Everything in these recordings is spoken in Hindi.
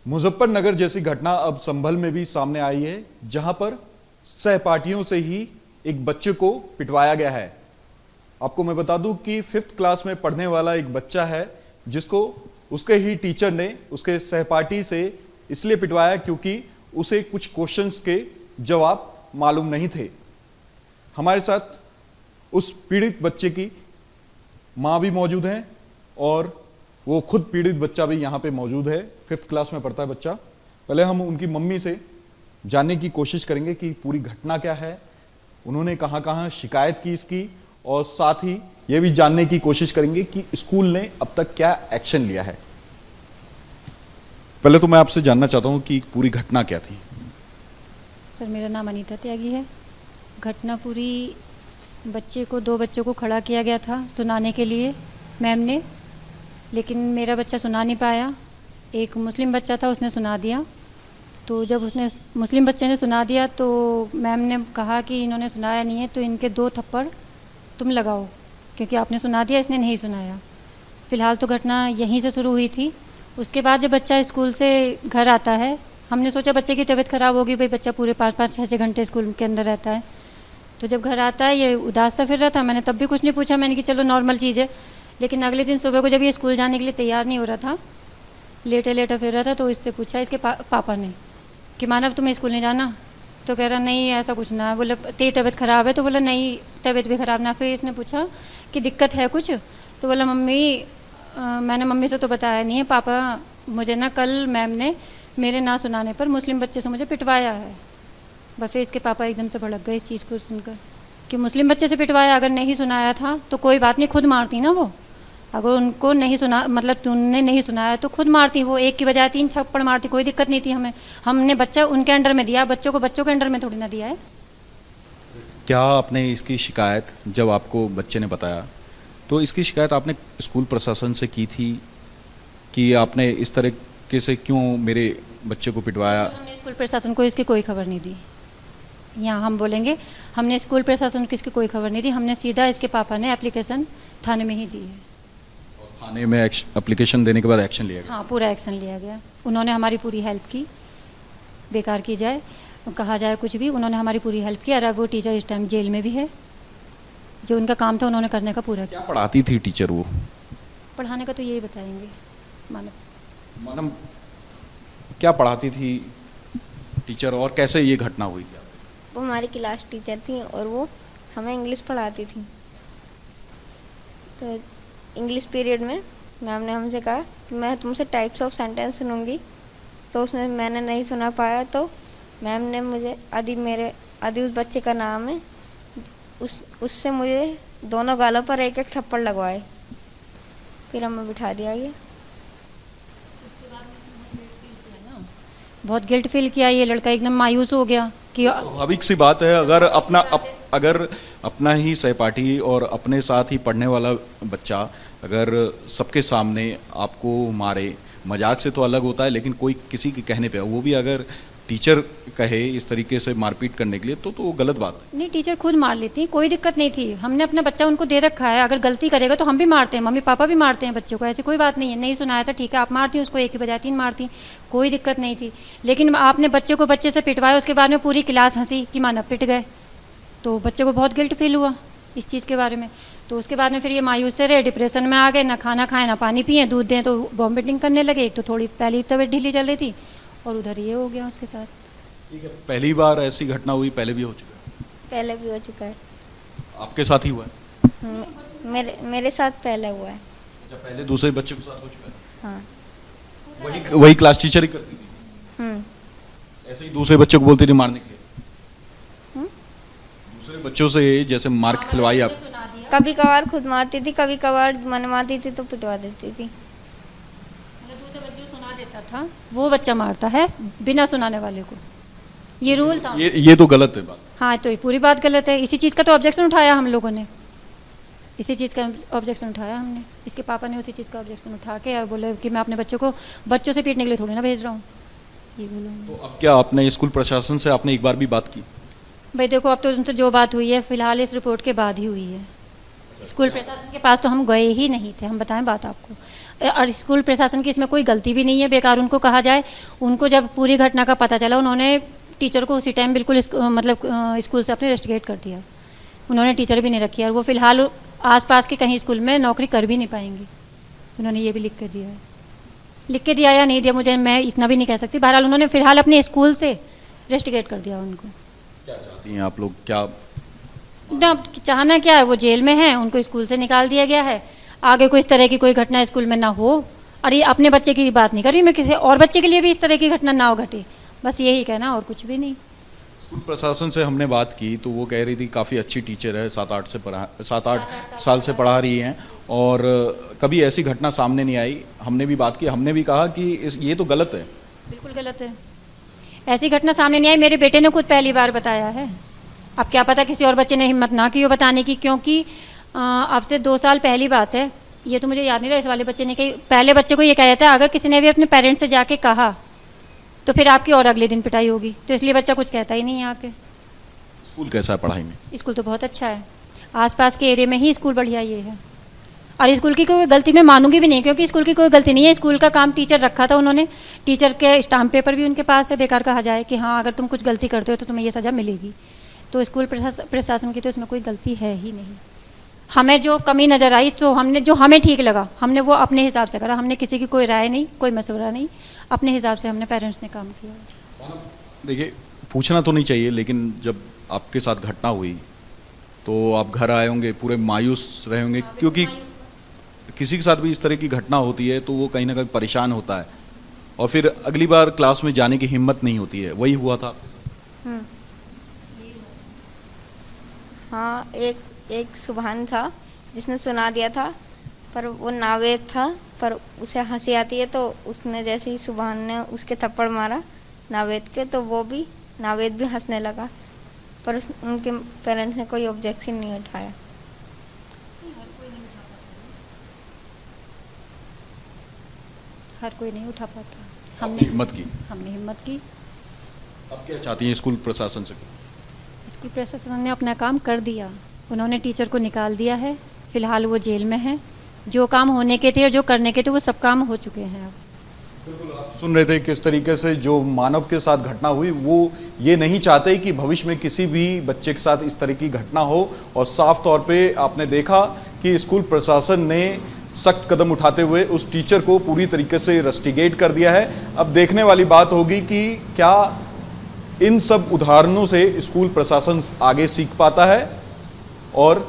मुजफ्फरनगर जैसी घटना अब संभल में भी सामने आई है, जहां पर सहपाठियों से ही एक बच्चे को पिटवाया गया है। आपको मैं बता दूं कि 5th क्लास में पढ़ने वाला एक बच्चा है, जिसको उसके ही टीचर ने उसके सहपाठी से इसलिए पिटवाया क्योंकि उसे कुछ क्वेश्चंस के जवाब मालूम नहीं थे। हमारे साथ उस पीड़ित बच्चे की मां भी मौजूद हैं और वो खुद पीड़ित बच्चा भी यहाँ पे मौजूद है। 5th क्लास में पढ़ता है बच्चा। पहले हम उनकी मम्मी से जानने की कोशिश करेंगे कि पूरी घटना क्या है, उन्होंने कहाँ कहाँ शिकायत की इसकी, और साथ ही ये भी जानने की कोशिश करेंगे कि स्कूल ने अब तक क्या एक्शन लिया है। पहले तो मैं आपसे जानना चाहता हूँ कि पूरी घटना क्या थी। सर, मेरा नाम अनीता त्यागी है। घटना पूरी, दो बच्चों को खड़ा किया गया था सुनाने के लिए मैम ने, लेकिन मेरा बच्चा सुना नहीं पाया। एक मुस्लिम बच्चा था, उसने सुना दिया। तो जब उसने मुस्लिम बच्चे ने सुना दिया तो मैम ने कहा कि इन्होंने सुनाया नहीं है तो इनके 2 थप्पड़ तुम लगाओ, क्योंकि आपने सुना दिया, इसने नहीं सुनाया। फ़िलहाल तो घटना यहीं से शुरू हुई थी। उसके बाद जब बच्चा स्कूल से घर आता है, हमने सोचा बच्चे की तबीयत ख़राब होगी, भाई बच्चा पूरे 5-5, 6-6 घंटे स्कूल के अंदर रहता है। तो जब घर आता है ये उदास सा फिर रहा था। मैंने तब भी कुछ नहीं पूछा, मैंने कि चलो नॉर्मल चीज़ है। लेकिन अगले दिन सुबह को जब ये स्कूल जाने के लिए तैयार नहीं हो रहा था, लेटे लेटा फिर रहा था, तो इससे पूछा इसके पापा ने कि मानव तुम्हें स्कूल नहीं जाना? तो कह रहा नहीं ऐसा कुछ ना। बोला तेरी तबीयत ख़राब है? तो बोला नहीं तबीयत भी ख़राब ना। फिर इसने पूछा कि दिक्कत है कुछ? तो बोला मम्मी मैंने मम्मी से तो बताया नहीं है पापा, मुझे ना कल मैम ने मेरे ना सुनाने पर मुस्लिम बच्चे से मुझे पिटवाया है। बस फिर इसके पापा एकदम से भड़क गए इस चीज़ को सुनकर कि मुस्लिम बच्चे से पिटवाया। अगर नहीं सुनाया था तो कोई बात नहीं, खुद मारती ना वो। अगर उनको नहीं सुना, मतलब तुमने नहीं सुनाया तो खुद मारती वो, एक की बजाय 3 थप्पड़ मारती, कोई दिक्कत नहीं थी हमें। हमने बच्चा उनके अंडर में दिया, बच्चों को बच्चों के अंडर में थोड़ी ना दिया है। क्या आपने इसकी शिकायत, जब आपको बच्चे ने बताया तो इसकी शिकायत आपने स्कूल प्रशासन से की थी कि आपने इस तरीके से क्यों मेरे बच्चे को पिटवाया? हमने स्कूल प्रशासन को इसकी कोई खबर नहीं दी। यहाँ हम बोलेंगे, हमने स्कूल प्रशासन को इसकी कोई खबर नहीं दी। हमने सीधा इसके पापा ने एप्लीकेशन थाने में ही दी है। और थाने में एप्लीकेशन देने के बाद एक्शन लिया गया? हाँ, पूरा एक्शन लिया गया। उन्होंने हमारी पूरी हेल्प की, बेकार की जाए कहा जाए कुछ भी, उन्होंने हमारी पूरी हेल्प की। और वो टीचर इस टाइम जेल में भी है। जो उनका काम था उन्होंने करने का पूरा किया। क्या पढ़ाती थी टीचर वो? पढ़ाने का तो यही बताएंगे मानम क्या पढ़ाती थी टीचर और कैसे ये घटना हुई थी? वो हमारी क्लास टीचर थी और वो हमें इंग्लिश पढ़ाती थी। तो इंग्लिश पीरियड में मैम ने हमसे कहा कि मैं तुमसे टाइप्स ऑफ सेंटेंस सुनूंगी। तो उसमें मैंने नहीं सुना पाया तो मैम ने मुझे आदि उस बच्चे का नाम है, उससे मुझे दोनों गालों पर 1-1 थप्पड़ लगवाए। फिर हमें बिठा दिया गया। बहुत गिल्ट फील किया। ये लड़का एकदम मायूस हो गया कि स्वाभाविक सी बात है, अगर अपना ही सहपाठी और अपने साथ ही पढ़ने वाला बच्चा अगर सबके सामने आपको मारे, मजाक से तो अलग होता है, लेकिन कोई किसी के कहने पे, वो भी अगर टीचर कहे इस तरीके से मारपीट करने के लिए तो वो गलत बात है। नहीं, टीचर खुद मार लेती, कोई दिक्कत नहीं थी। हमने अपना बच्चा उनको दे रखा है, अगर गलती करेगा तो हम भी मारते हैं, मम्मी पापा भी मारते हैं बच्चों को, ऐसी कोई बात नहीं है। नहीं सुनाया था ठीक है, आप मारती उसको, 1 की बजाय 3 मारती, कोई दिक्कत नहीं थी। लेकिन आपने बच्चे को बच्चे से पिटवाया, उसके बाद में पूरी क्लास हंसी कि माना पिट गए, तो बच्चे को बहुत गिल्ट फील हुआ इस चीज़ के बारे में। तो उसके बाद में फिर ये मायूस से रहे, डिप्रेशन में आ गए, ना खाना खाएं ना पानी पिए, दूध दें तो वॉमिटिंग करने लगे। एक तो थोड़ी पहली तबीयत ढीली चल रही थी और उधर ये हो गया उसके साथ। ठीक है, पहली बार ऐसी घटना हुई? पहले भी हो चुका है? पहले भी हो चुका है। आपके साथ ही हुआ है? मेरे साथ पहले हुआ है। अच्छा, पहले दूसरे बच्चे के साथ हो चुका है? हाँ। वही क्लास टीचर ही करती थी? ऐसे ही दूसरे बच्चे को बोलती थी मारने के लिए? दूसरे बच्चों से जैसे मार के खिलवाई आप? कभी कभार खुद मारती थी, कभी कभार मनवाती थी तो पिटवा देती थी। दूसरे बच्चे सुना देता था, वो बच्चा मारता है बिना सुनाने वाले को, ये रूल था। ये तो गलत है बात। हाँ, तो ये पूरी बात गलत है। इसी चीज़ का तो ऑब्जेक्शन उठाया हम लोगों ने, इसी चीज़ का ऑब्जेक्शन उठाया हमने। इसके पापा ने उसी चीज़ का ऑब्जेक्शन उठा के और बोले कि मैं अपने बच्चों को बच्चों से पीटने के लिए थोड़ी ना भेज रहा हूँ, ये बोलो। तो अब क्या आपने स्कूल प्रशासन से आपने एक बार भी बात की? भाई देखो, अब तो उनसे जो बात हुई है फिलहाल इस रिपोर्ट के बाद ही हुई है। स्कूल प्रशासन के पास तो हम गए ही नहीं थे, हम बताएं बात आपको। और स्कूल प्रशासन की इसमें कोई गलती भी नहीं है, बेकार उनको कहा जाए। उनको जब पूरी घटना का पता चला, उन्होंने टीचर को उसी टाइम बिल्कुल मतलब स्कूल से अपने रेस्टिकेट कर दिया। उन्होंने टीचर भी नहीं रखी और वो फ़िलहाल आसपास के कहीं स्कूल में नौकरी कर भी नहीं पाएंगी। उन्होंने ये भी लिख के दिया है। लिख के दिया या नहीं दिया मुझे, मैं इतना भी नहीं कह सकती। बहरहाल उन्होंने फ़िलहाल अपने स्कूल से रेस्टिकेट कर दिया उनको। क्या चाहती हैं आप लोग? क्या ना चाहना क्या है, वो जेल में है, उनको स्कूल से निकाल दिया गया है। आगे कोई इस तरह की कोई घटना स्कूल में ना हो। और ये अपने बच्चे की बात नहीं कर रही मैं, किसी और बच्चे के लिए भी इस तरह की घटना ना हो घटे, बस यही कहना, और कुछ भी नहीं। स्कूल प्रशासन से हमने बात की तो वो कह रही थी काफ़ी अच्छी टीचर है, 7-8 साल से पढ़ा रही हैं और कभी ऐसी घटना सामने नहीं आई। हमने भी बात की, हमने भी कहा कि ये तो गलत है। बिल्कुल गलत है, ऐसी घटना सामने नहीं आई। मेरे बेटे ने खुद पहली बार बताया है। अब क्या पता किसी और बच्चे ने हिम्मत ना की हो बताने की, क्योंकि अब से 2 साल पहली बात है। ये तो मुझे याद नहीं रहा इस वाले बच्चे ने कही। पहले बच्चे को ये कह रहता है अगर किसी ने भी अपने पेरेंट्स से जाके कहा तो फिर आपकी और अगले दिन पिटाई होगी, तो इसलिए बच्चा कुछ कहता ही नहीं है आके। स्कूल कैसा है पढ़ाई में? स्कूल तो बहुत अच्छा है, आसपास के एरिया में ही स्कूल बढ़िया ये है। और स्कूल की कोई गलती मैं मानूंगी भी नहीं, क्योंकि स्कूल की कोई गलती नहीं है। स्कूल का काम टीचर रखा था उन्होंने, टीचर के स्टाम्प पेपर भी उनके पास है। बेकार कहा जाए कि हाँ अगर तुम कुछ गलती करते हो तो तुम्हें ये सज़ा मिलेगी, तो स्कूल प्रशासन की तो इसमें कोई गलती है ही नहीं। हमें जो कमी नज़र आई तो हमने, जो हमें ठीक लगा हमने वो अपने हिसाब से करा। हमने किसी की कोई राय नहीं, कोई मशवरा नहीं, अपने हिसाब से हमने पेरेंट्स ने काम किया। देखिए, पूछना तो नहीं चाहिए, लेकिन जब आपके साथ घटना हुई तो आप घर आए होंगे पूरे मायूस रहे होंगे, क्योंकि किसी के साथ भी इस तरह की घटना होती है तो वो कहीं ना कहीं परेशान होता है और फिर अगली बार क्लास में जाने की हिम्मत नहीं होती है। वही हुआ था? हाँ, एक सुभान था जिसने सुना दिया था, पर वो नावेद था, पर उसे हंसी आती है तो उसने जैसे ही सुभान ने उसके थप्पड़ मारा नावेद के, तो वो भी नावेद भी हंसने लगा, पर उनके पेरेंट्स ने कोई ऑब्जेक्शन नहीं उठाया। हर कोई नहीं उठा पाता, हमने हिम्मत की। अब क्या चाहती हैं स्कूल प्रशासन से? स्कूल प्रशासन ने अपना काम कर दिया, उन्होंने टीचर को निकाल दिया है। फिलहाल वो जेल में है। जो काम होने के थे और जो करने के थे वो सब काम हो चुके हैं। अब बिल्कुल आप सुन रहे थे किस तरीके से जो मानव के साथ घटना हुई, वो ये नहीं चाहते कि भविष्य में किसी भी बच्चे के साथ इस तरह की घटना हो। और साफ तौर पे आपने देखा कि स्कूल प्रशासन ने सख्त कदम उठाते हुए उस टीचर को पूरी तरीके से रस्टिकेट कर दिया है। अब देखने वाली बात होगी कि क्या इन सब उदाहरणों से स्कूल प्रशासन आगे सीख पाता है और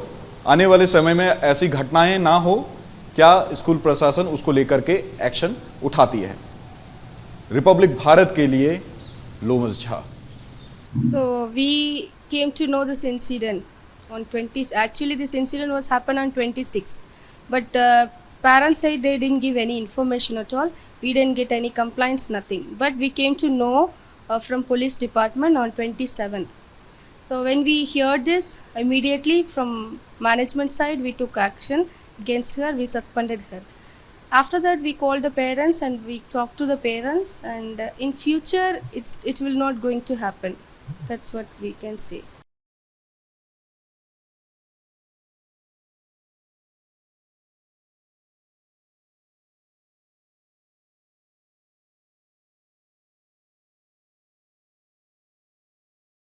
आने वाले समय में ऐसी घटनाएं ना हो, क्या स्कूल प्रशासन उसको लेकर के एक्शन उठाती है। रिपब्लिक भारत के लिए Lomash Jha. So we came to know this incident on 20. Actually, this incident was happened on 26th, but parents said they didn't give any information at all. We didn't get any complaints, nothing. But we came to know from police department on 27th. So when we heard this, immediately from management side we took action against her. We suspended her. After that, we called the parents and we talked to the parents, and in future it will not going to happen. That's what we can say.